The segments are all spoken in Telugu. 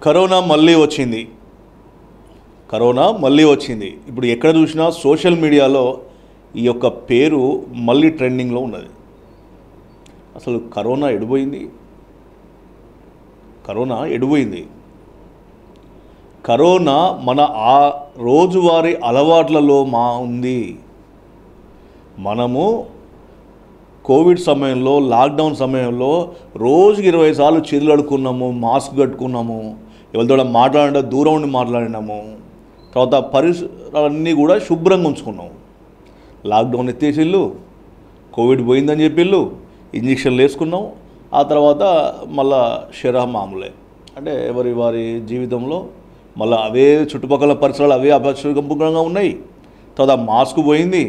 కరోనా మళ్ళీ వచ్చింది. ఇప్పుడు ఎక్కడ చూసినా సోషల్ మీడియాలో ఈ యొక్క పేరు మళ్ళీ ట్రెండింగ్లో ఉన్నది. అసలు కరోనా ఎడిపోయింది? కరోనా మన ఆ రోజువారీ అలవాట్లలో ఉంది. మనము కోవిడ్ సమయంలో, లాక్డౌన్ సమయంలో రోజుకి 20 సార్లు చేతులు కడుక్కున్నాము, మాస్క్ కట్టుకున్నాము, ఎవరితో మాట్లాడినా దూరం ఉండి మాట్లాడినాము. తర్వాత పరిసరాలన్నీ కూడా శుభ్రంగా ఉంచుకున్నాము. లాక్డౌన్ ఎత్తేసిళ్ళు, కోవిడ్ పోయిందని చెప్పిళ్ళు, ఇంజక్షన్లు వేసుకున్నాం. ఆ తర్వాత మళ్ళా మామూలే. అంటే వారి జీవితంలో మళ్ళీ అవే చుట్టుపక్కల పరిసరాలు అవే అపరిశుభ్రంగా ఉన్నాయి. తర్వాత మాస్క్ పోయింది,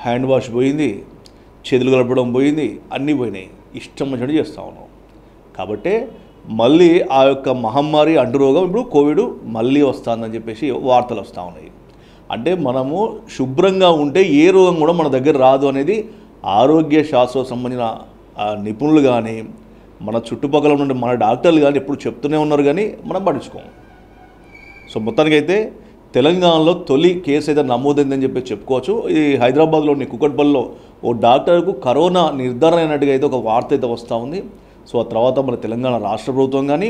హ్యాండ్ వాష్ పోయింది, చేతులు కలపడం పోయింది, అన్నీ పోయినాయి. ఇష్టం వచ్చినట్టు చేస్తూ ఉన్నాం. కాబట్టే మళ్ళీ ఆ యొక్క మహమ్మారి అంటురోగం ఇప్పుడు కోవిడ్ మళ్ళీ వస్తుందని చెప్పేసి వార్తలు వస్తూ ఉన్నాయి. అంటే మనము శుభ్రంగా ఉంటే ఏ రోగం కూడా మన దగ్గర రాదు అనేది ఆరోగ్య శాస్త్రం సంబంధించిన నిపుణులు కానీ, మన చుట్టుపక్కల ఉన్న మన డాక్టర్లు కానీ ఎప్పుడు చెప్తూనే ఉన్నారు, కానీ మనం పట్టించుకోము. సో మొత్తానికైతే తెలంగాణలో తొలి కేసు అయితే నమోదైందని చెప్పి చెప్పుకోవచ్చు. ఇది హైదరాబాద్లోని కుకట్పల్లిలో ఓ డాక్టర్కు కరోనా నిర్ధారణ అయినట్టుగా అయితే ఒక వార్త అయితే వస్తూ ఉంది. సో ఆ తర్వాత మన తెలంగాణ రాష్ట్ర ప్రభుత్వం కానీ,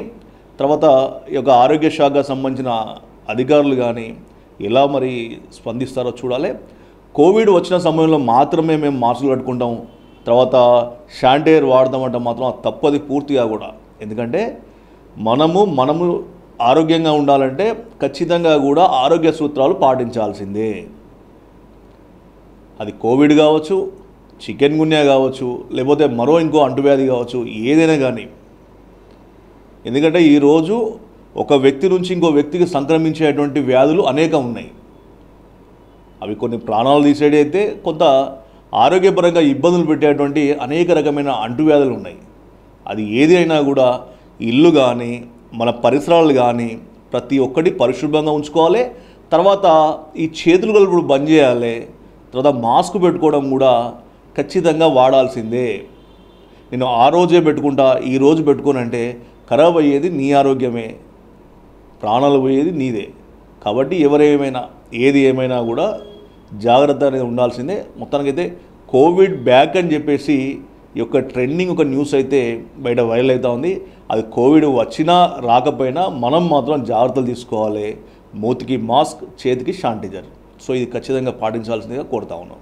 తర్వాత ఈ యొక్క ఆరోగ్య శాఖకు సంబంధించిన అధికారులు కానీ ఎలా మరి స్పందిస్తారో చూడాలి. కోవిడ్ వచ్చిన సమయంలో మాత్రమే మేము మాస్కులు కట్టుకుంటాం, తర్వాత శానిటైజర్ వాడదామంటే మాత్రం తప్పది పూర్తిగా కూడా. ఎందుకంటే మనము ఆరోగ్యంగా ఉండాలంటే ఖచ్చితంగా కూడా ఆరోగ్య సూత్రాలు పాటించాల్సిందే. అది కోవిడ్ కావచ్చు, చికెన్ గున్యా కావచ్చు, లేకపోతే మరో ఇంకో అంటువ్యాధి కావచ్చు, ఏదైనా కానీ. ఎందుకంటే ఈరోజు ఒక వ్యక్తి నుంచి ఇంకో వ్యక్తికి సంక్రమించేటువంటి వ్యాధులు అనేకం ఉన్నాయి. అవి కొన్ని ప్రాణాలు తీసేటి అయితే, కొంత ఆరోగ్యపరంగా ఇబ్బందులు పెట్టేటువంటి అనేక రకమైన అంటువ్యాధులు ఉన్నాయి. అది ఏది అయినా కూడా ఇల్లు కానీ, మన పరిసరాలు కానీ ప్రతి ఒక్కటి పరిశుభ్రంగా ఉంచుకోవాలి. తర్వాత ఈ చేతులు కలుపుడు బంద్ చేయాలి. తర్వాత మాస్క్ పెట్టుకోవడం కూడా ఖచ్చితంగా వాడాల్సిందే. నేను ఆ రోజే పెట్టుకుంటా, ఈరోజు పెట్టుకోనంటే ఖరాబ్ అయ్యేది నీ ఆరోగ్యమే, ప్రాణాలు పోయేది నీదే. కాబట్టి ఏది ఏమైనా కూడా జాగ్రత్త అనేది ఉండాల్సిందే. మొత్తానికైతే కోవిడ్ బ్యాక్ అని చెప్పేసి ఈ యొక్క ట్రెండింగ్ ఒక న్యూస్ అయితే బయట వైరల్ అవుతూ ఉంది. అది కోవిడ్ వచ్చినా రాకపోయినా మనం మాత్రం జాగ్రత్తలు తీసుకోవాలి. మూతికి మాస్క్, చేతికి శానిటైజర్. సో ఇది ఖచ్చితంగా పాటించాల్సిందిగా కోరుతా ఉన్నాం.